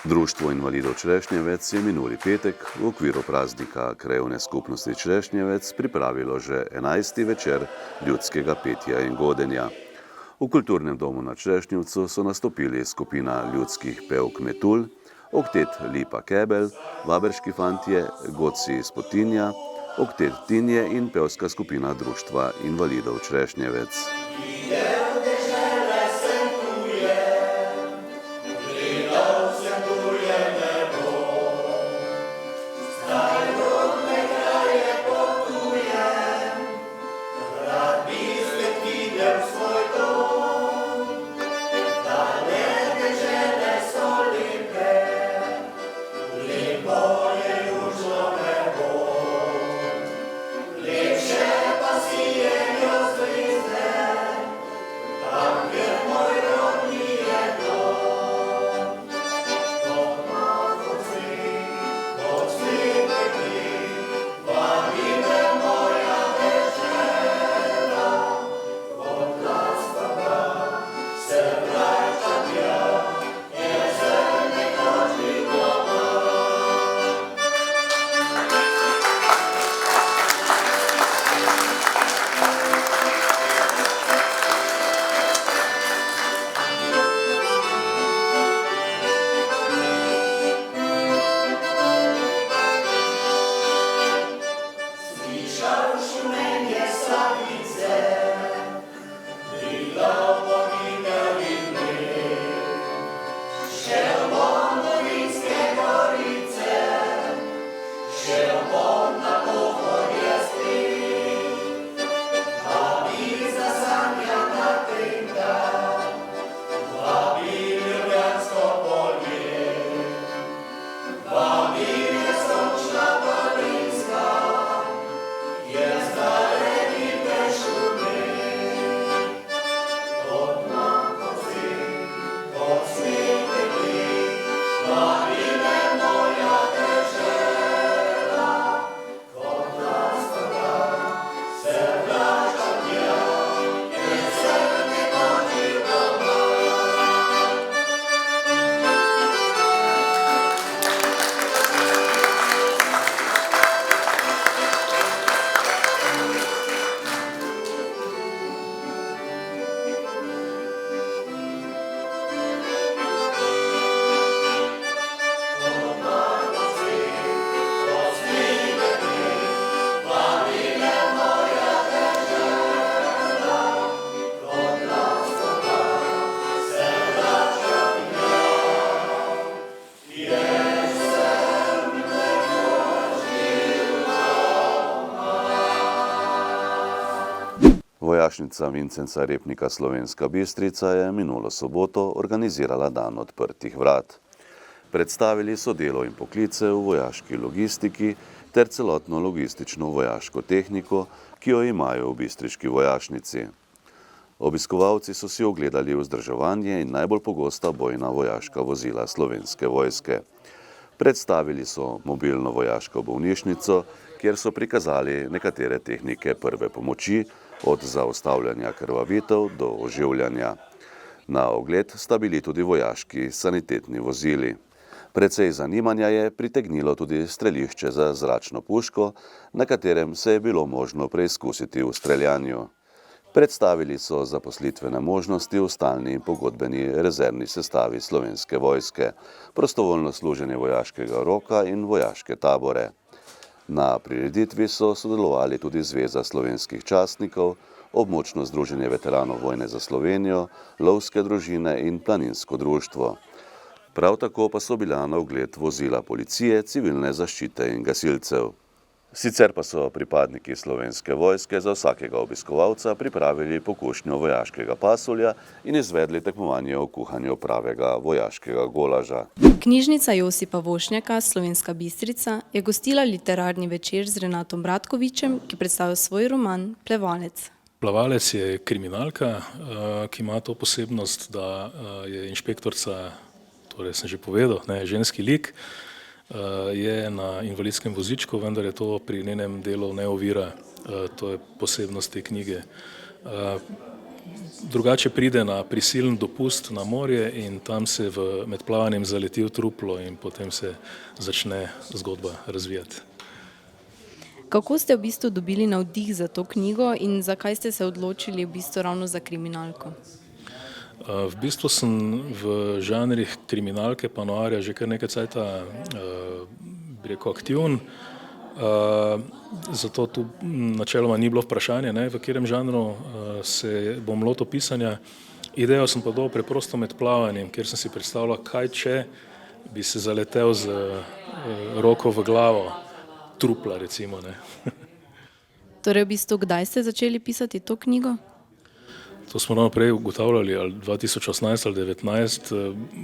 Društvo invalidov Črešnjevec je minuli petek v okviru praznika Krajevne skupnosti Črešnjevec pripravilo že 11. večer ljudskega petja in godenja. V kulturnem domu na Črešnjevcu so nastopili skupina ljudskih pevk Metulj, oktet Lipa Kebel, Vaberški fantje, Godci iz Potinja, oktet Tinje in pevska skupina Društva invalidov Črešnjevec. Vojašnica Vincenca Repnika Slovenska Bistrica je minulo soboto organizirala dan odprtih vrat. Predstavili so delo in poklice v vojaški logistiki ter celotno logistično vojaško tehniko, ki jo imajo v bistriški vojašnici. Obiskovalci so si ogledali vzdrževanje in najbolj pogosta bojna vojaška vozila Slovenske vojske. Predstavili so mobilno vojaško bolnišnico, kjer so prikazali nekatere tehnike prve pomoči, od zaustavljanja krvavitev do oživljanja. Na ogled sta bili tudi vojaški sanitetni vozili. Precej zanimanja je pritegnilo tudi strelišče za zračno puško, na katerem se je bilo možno preizkusiti v streljanju. Predstavili so zaposlitvene možnosti v stalni in pogodbeni rezervni sestavi Slovenske vojske, prostovoljno služenje vojaškega roka in vojaške tabore. Na prireditvi so sodelovali tudi Zveza slovenskih častnikov, Območno združenje veteranov vojne za Slovenijo, lovske družine in planinsko društvo. Prav tako pa so bila na ogled vozila policije, civilne zaščite in gasilcev. Sicer pa so pripadniki Slovenske vojske za vsakega obiskovalca pripravili pokušnjo vojaškega pasulja in izvedli tekmovanje o kuhanju pravega vojaškega golaža. Knjižnica Josipa Vošnjaka Slovenska Bistrica je gostila literarni večer z Renatom Bratkovičem, ki predstavlja svoj roman Plevalec. Plavalec je kriminalka, ki ima to posebnost, da je inšpektorica, torej sem že povedal, ženski lik, je na invalidskem vozičku, vendar je to pri njenem delu ne ovira, to je posebnost te knjige. drugače pride na prisilen dopust na morje in tam se med plavanjem zaleti v truplo in potem se začne zgodba razvijati. Kako ste v bistvu dobili navdih za to knjigo in zakaj ste se odločili v bistvu ravno za kriminalko? V bistvu sem v žanrih kriminalke pa noarja že kar nekaj cajta, bi rekel, aktiven. Zato tu načeloma ni bilo vprašanje, ne, v katerem žanru se bom lotil pisanja. Idejo sem pa dobil preprosto med plavanjem, kjer sem si predstavljal, kaj če bi se zaletel z roko v glavo trupla, recimo. Ne. Torej v bistvu kdaj ste začeli pisati to knjigo? To smo ravno prej ugotavljali, ali 2018 ali 2019.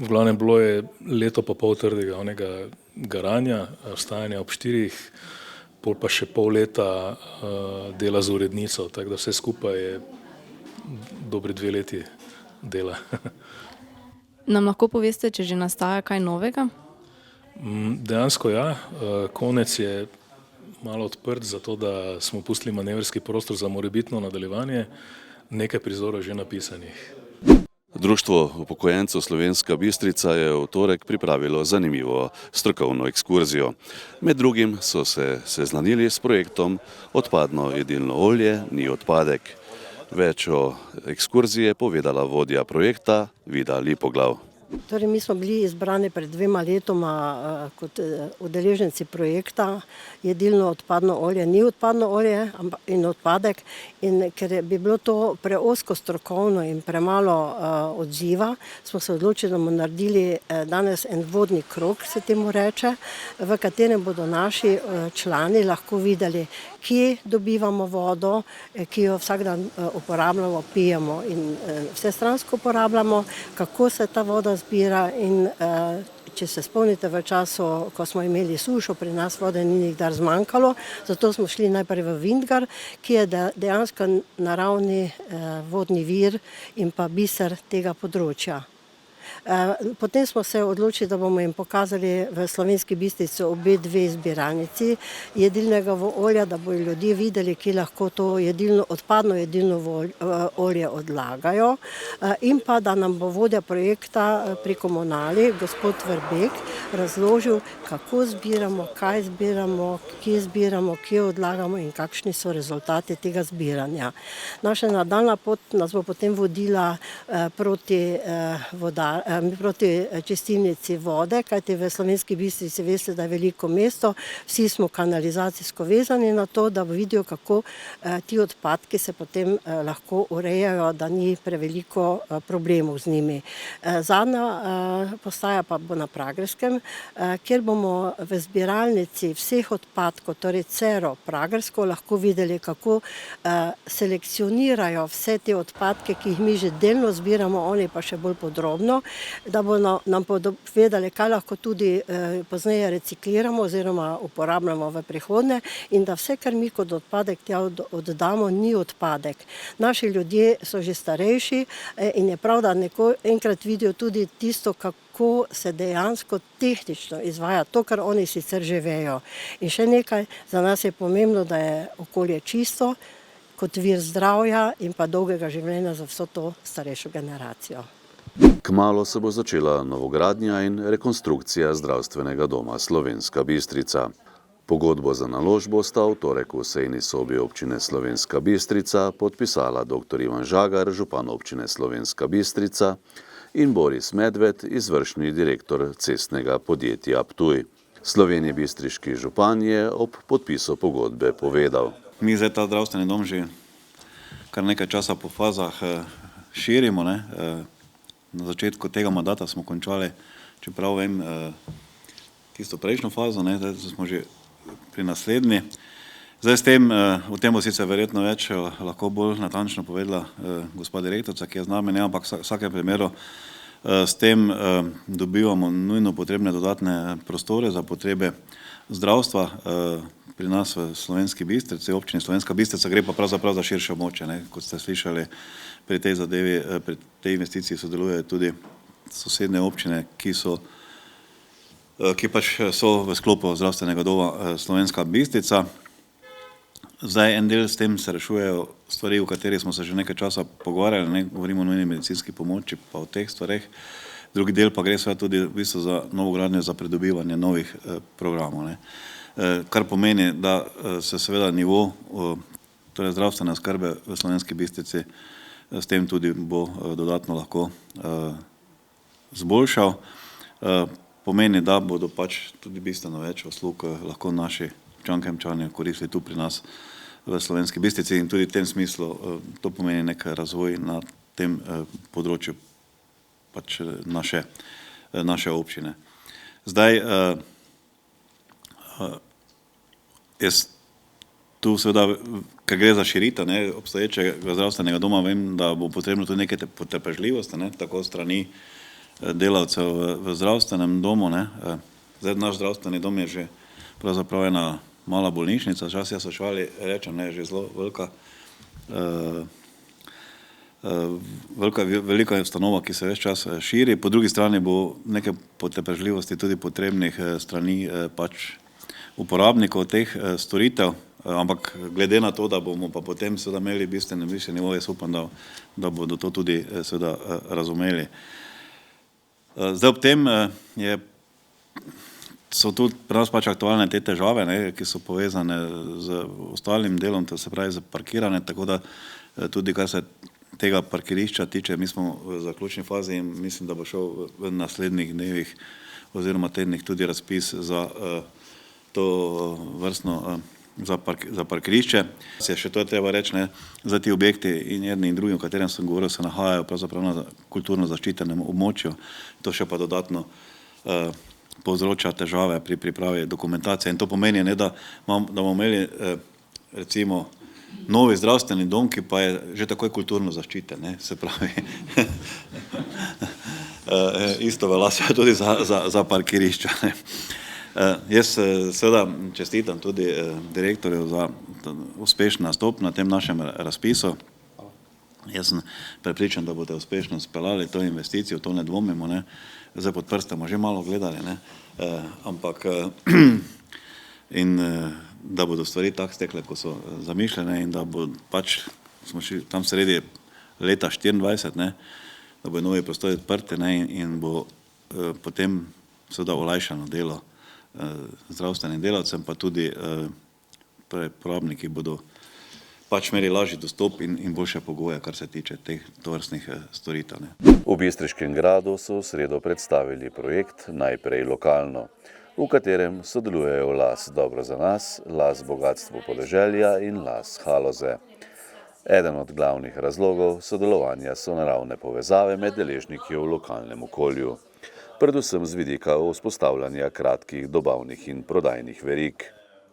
V glavnem bilo je leto pa pol trdega onega garanja, vstajanja ob 4, pol pa še pol leta dela z urednico, tako da vse skupaj je dobre 2 leti dela. Nam lahko poveste, če že nastaja kaj novega? Dejansko ja, konec je malo odprt, zato da smo pustili manevrski prostor za morebitno nadaljevanje, nekaj prizorov že napisanih. Društvo upokojencev Slovenska Bistrica je v torek pripravilo zanimivo strokovno ekskurzijo. Med drugim so se seznanili s projektom Odpadno jedilno olje ni odpadek. Več o ekskurziji je povedala vodja projekta Vida Lipoglav. Torej, mi smo bili izbrani pred 2 letoma kot udeleženci projekta Jedilno odpadno olje ni odpadno olje in odpadek, in ker bi bilo to preozko strokovno in premalo odziva, smo se odločili, da bomo naredili danes en vodni krog, se temu reče, v katerem bodo naši člani lahko videli, kje dobivamo vodo, ki jo vsak dan uporabljamo, pijemo in vsestransko uporabljamo, kako se ta voda zbira in če se spomnite, v času, ko smo imeli sušo, pri nas vode ni nikdar zmanjkalo, zato smo šli najprej v Vintgar, ki je dejansko naravni vodni vir in pa biser tega področja. Potem smo se odločili, da bomo jim pokazali v Slovenski Bistrici obe 2 zbiralnici jedilnega olja, da bodo ljudje videli, ki lahko to odpadno jedilno olje odlagajo, in pa da nam bo vodja projekta pri komunali, gospod Verbek, razložil, kako zbiramo, kaj zbiramo, kje odlagamo in kakšni so rezultati tega zbiranja. Naša nadaljnja pot nas bo potem vodila proti čistilnici vode, kajti v Slovenski Bistrici veste, da je veliko mesto, vsi smo kanalizacijsko vezani na to, da vidijo, kako ti odpadki se potem lahko urejajo, da ni preveliko problemov z njimi. Zadnja postaja pa bo na Pragerskem, kjer bomo v zbiralnici vseh odpadkov, torej Cero, Pragersko, lahko videli, kako selekcionirajo vse te odpadke, ki jih mi že delno zbiramo, oni pa še bolj podrobno, da nam bodo povedali, kaj lahko tudi pozneje recikliramo oziroma uporabljamo v prihodnje in da vse, kar mi kot odpadek tja oddamo, ni odpadek. Naši ljudje so že starejši in je prav, da enkrat vidijo tudi tisto, kako se dejansko tehnično izvaja to, kar oni sicer že vejo. In še nekaj, za nas je pomembno, da je okolje čisto kot vir zdravja in pa dolgega življenja za vso to starejšo generacijo. Kmalu se bo začela novogradnja in rekonstrukcija zdravstvenega doma Slovenska Bistrica. Pogodbo za naložbo sta v torek v sejni sobi občine Slovenska Bistrica podpisala dr. Ivan Žagar, župan občine Slovenska Bistrica, in Boris Medved, izvršni direktor cestnega podjetja Ptuj. Slovenjebistriški župan je ob podpisu pogodbe povedal. Mi zdaj ta zdravstveni dom že kar nekaj časa po fazah širimo. Na začetku tega mandata smo končali, čeprav vem, tisto prejšnjo fazo, zdaj smo že pri naslednji. Zdaj s tem, o tem bo sicer verjetno več lahko bolj natančno povedala gospa direktorica, ki je z nami, ampak v vsakem primeru s tem dobivamo nujno potrebne dodatne prostore za potrebe zdravstva pri nas v Slovenski Bistrici, občini Slovenska Bistrica, gre pa pravzaprav za širše območje, kot ste slišali. Pri tej zadevi, pri tej investiciji sodelujejo tudi sosednje občine, ki pač so v sklopu zdravstvenega doma Slovenska Bistrica. Zdaj, en del s tem se rešujejo stvari, o katerih smo se že nekaj časa pogovarjali, ne govorimo o nujni medicinski pomoči, pa o teh stvareh. Drugi del pa gre seveda tudi v bistvu za novogradnje, za pridobivanje novih programov, ne. Kar pomeni, da se seveda nivo torej zdravstvene oskrbe v Slovenski Bistrici s tem tudi bo dodatno lahko zboljšal. Pomeni, da bodo pač tudi bistveno več uslug lahko naši občanke in občani koristili tu pri nas v Slovenski Bistrici in tudi v tem smislu to pomeni nek razvoj na tem področju pač naše občine. Zdaj, jaz tu seveda, ker gre za širitev obstoječega zdravstvenega doma, vem, da bo potrebno tudi nekaj potrpežljivosti, tako strani delavcev v zdravstvenem domu. Zdaj, naš zdravstveni dom je že pravzaprav ena mala bolnišnica, čas jaz v šali rečem, že zelo velika ustanova, ki se ves čas širi. Po drugi strani bo nekaj potrpežljivosti tudi potrebnih strani pač uporabnikov teh storitev, ampak glede na to, da bomo pa potem seveda imeli bistveno višje nivo, jaz upam, da bodo to tudi seveda razumeli. Zdaj ob tem so tudi pri nas pač aktualne te težave, ki so povezane z ostalim delom, to se pravi za parkiranje, tako da tudi kar se tega parkirišča tiče, mi smo v zaključni fazi in mislim, da bo šel v naslednjih dnevih oziroma tednih tudi razpis za to vrstno za parkirišče. Še to je treba reči, za ti objekti in jedni in drugi, o katerem sem govoril, se nahajajo pravzaprav na kulturno zaščitenem območju. To še pa dodatno povzroča težave pri pripravi dokumentacije. In to pomeni, da bomo imeli recimo novi zdravstveni dom, ki pa je že takoj kulturno zaščiten, se pravi. Isto velja tudi za parkirišča. Jaz seveda čestitam tudi direktorju za uspešen nastop na tem našem razpisu. Jaz sem prepričan, da boste uspešno speljali to investicijo, to ne dvomimo. Zdaj pod prstem že malo gledali, ampak in da bodo stvari tako stekle, ko so zamišljene in da bo pač, smo šli tam sredi leta 2024, da bo novi prostori odprti in bo potem seveda olajšano delo zdravstvenim delavcem, pa tudi porabniki bodo pač imeli lažji dostop in boljše pogoje, kar se tiče teh tovrstnih storitev. V Bistriškem gradu so v sredo predstavili projekt Najprej lokalno, v katerem sodelujejo Las Dobro za nas, Las Bogatstvo podeželja in Las Haloze. Eden od glavnih razlogov sodelovanja so naravne povezave med deležniki v lokalnem okolju, predvsem z vidika vzpostavljanja kratkih dobavnih in prodajnih verig.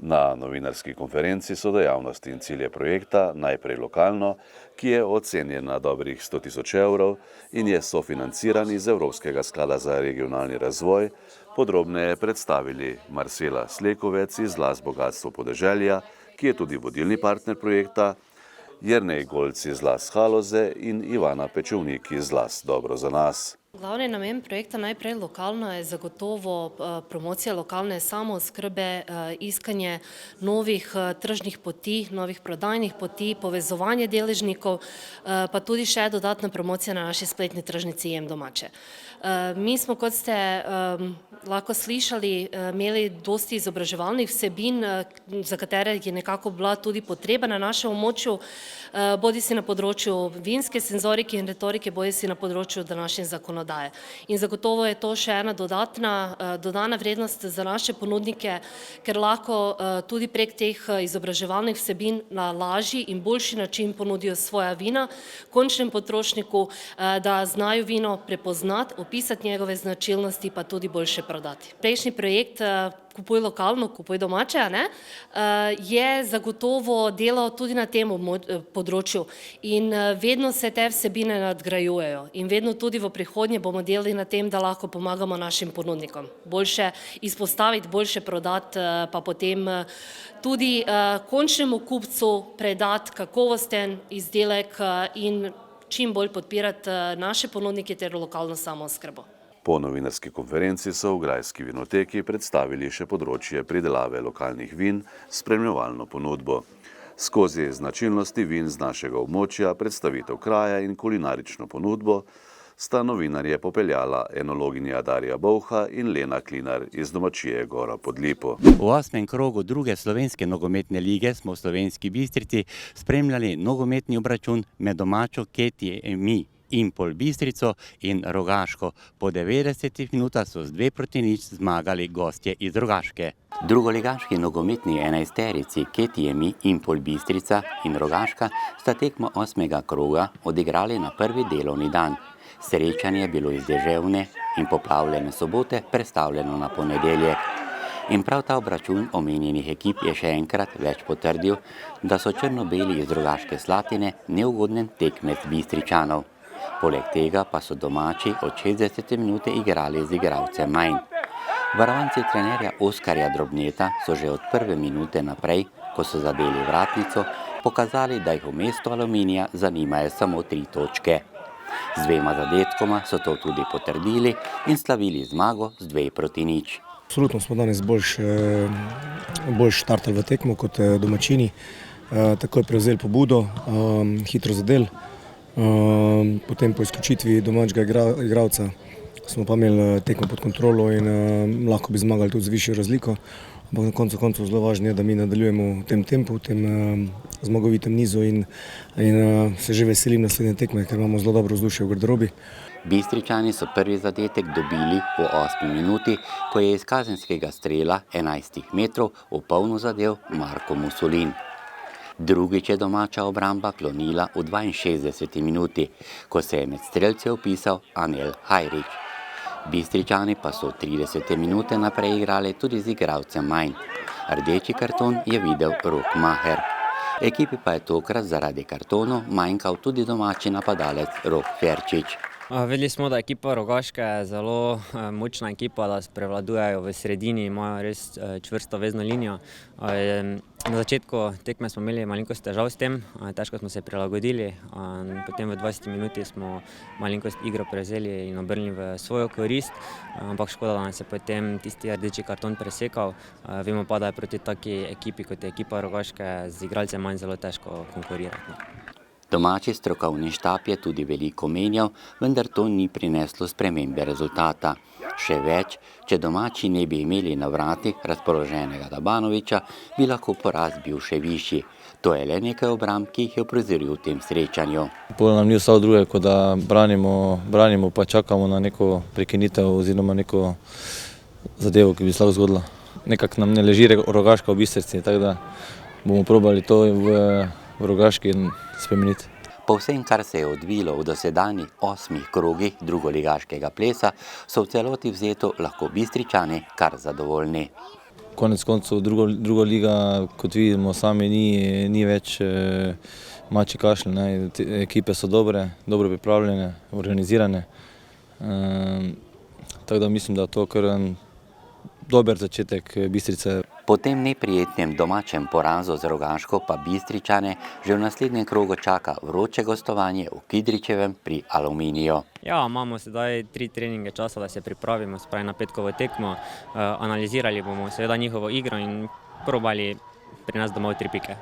Na novinarski konferenci so dejavnosti in cilje projekta Najprej lokalno, ki je ocenjen na dobrih 100 000 evrov in je sofinanciran iz Evropskega sklada za regionalni razvoj, podrobneje predstavili Marcela Slekovec iz Las Bogatstvo podeželja, ki je tudi vodilni partner projekta, Jernej Golc iz Las Haloze in Ivana Pečovnik iz Las Dobro za nas. Glavni namen projekta Najprej lokalno je zagotovo promocija lokalne samooskrbe, iskanje novih tržnih poti, novih prodajnih poti, povezovanje deležnikov, pa tudi še dodatna promocija na naši spletni tržnici Jem domače. Mi smo, kot ste lahko slišali, imeli dosti izobraževalnih vsebin, za katere je nekako bila tudi potreba na našem območju, bodisi na področju vinske senzorike in retorike, bodisi na področju današnje zakonodaje. In zagotovo je to še ena dodana vrednost za naše ponudnike, ker lahko tudi prek teh izobraževalnih vsebin na lažji in boljši način ponudijo svoja vina končnem potrošniku, da znajo vino prepoznati, opisati njegove značilnosti, pa tudi boljše prodati. Prejšnji projekt Kupuj lokalno, kupuj domače, je zagotovo delal tudi na tem področju in vedno se te vsebine nadgrajujejo in vedno tudi v prihodnje bomo delali na tem, da lahko pomagamo našim ponudnikom. Boljše izpostaviti, boljše prodati, pa potem tudi končnemu kupcu predati kakovosten izdelek in čim bolj podpirati naše ponudnike ter lokalno samooskrbo. Po novinarski konferenci so v Grajski vinoteki predstavili še področje pridelave lokalnih vin s spremljevalno ponudbo. Skozi značilnosti vin z našega območja, predstavitev kraja in kulinarično ponudbo sta novinarje popeljala enologinja Darja Bolha in Lena Klinar iz domačije Gora pod Lipo. V 8. krogu druge slovenske nogometne lige smo v Slovenski Bistrici spremljali nogometni obračun med domačo KTM Impol Bistrico in Rogaško. Po 90 minutah so z 2-0 zmagali gostje iz Rogaške. Drugoligaški nogometni enajsterici KTM Impol Bistrica in Rogaška sta tekmo 8. kroga odigrali na prvi delovni dan. Srečanje je bilo iz deževne in poplavljene sobote prestavljeno na ponedeljek. In prav ta obračun omenjenih ekip je še enkrat več potrdil, da so črno-beli iz Rogaške Slatine neugoden tekmec Bistričanov. Poleg tega pa so domači od 60. minute igrali z igralcem manj. Varovanci trenerja Oskarja Drobneta so že od prve minute naprej, ko so zadeli vratnico, pokazali, da jih v mestu Aluminija zanimajo samo 3 točke. Z 2 zadetkoma so to tudi potrdili in slavili zmago z 2-0. Absolutno smo danes bolj štartali v tekmo kot domačini. Takoj prevzeli pobudo, hitro zadeli. Potem po izključitvi domačega igralca smo pa imeli tekmo pod kontrolo in lahko bi zmagali tudi z višjo razliko. Ampak na koncu koncev zelo važno je, da mi nadaljujemo v tem tempu, v tem zmagovitem nizu in se že veselim naslednje tekme, ker imamo zelo dobro vzdušje v garderobi. Bistričani so prvi zadetek dobili v 8. minuti, ko je iz kazenskega strela 11 metrov v polno zadev Marko Musolin. Drugič je domača obramba klonila v 62. minuti, ko se je med strelce vpisal Anel Hajrič. Bistričani pa so 30 minute naprej igrali tudi z igralcem manj. Rdeči karton je videl Rok Maher. Ekipi pa je tokrat zaradi kartonov manjkal tudi domači napadalec Rok Ferčič. Vedeli smo, da ekipa Rogaška je zelo močna ekipa, da prevladujejo v sredini, imajo res čvrsto vezno linijo. Na začetku tekme smo imeli malenkost težav s tem, težko smo se prilagodili. Potem v 20 minuti smo malenkost igro prevzeli in obrnili v svojo korist, ampak škoda, da nas je potem tisti rdeči karton presekal. Vemo pa, da je proti taki ekipi, kot je ekipa Rogaške, z igralcem manj zelo težko konkurirati. Domači strokovni štab je tudi veliko menjal, vendar to ni prineslo spremembe rezultata. Še več, če domači ne bi imeli na vratih razpoloženega Dabanoviča, bi lahko poraz bil še višji. To je le nekaj obramb, ki jih je uprizoril v tem srečanju. Pol nam ni ostalo druge, kot da branimo pa čakamo na neko prekinitev oziroma neko zadevo, ki bi se lahko zgodila. Nekako nam ne leži Rogaška v Bistrici, tako da bomo probali to v Rogaški spremeniti. Po vsem, kar se je odvilo v dosedanjih 8 krogih drugoligaškega plesa, so v celoti vzeto lahko Bistričani kar zadovoljni. Konec koncev druga liga, kot vidimo sami, ni več mačji kašelj. Ekipe so dobro pripravljene, organizirane. Tako da mislim, da je to kar dober začetek Bistrice. Po tem neprijetnem domačem porazu z Rogaško pa Bistričane že v naslednjem krogu čaka vroče gostovanje v Kidričevem pri Aluminiju. Ja, imamo sedaj 3 treninge časa, da se pripravimo na petkovo tekmo. Analizirali bomo seveda njihovo igro in probali pri nas domov 3 pike.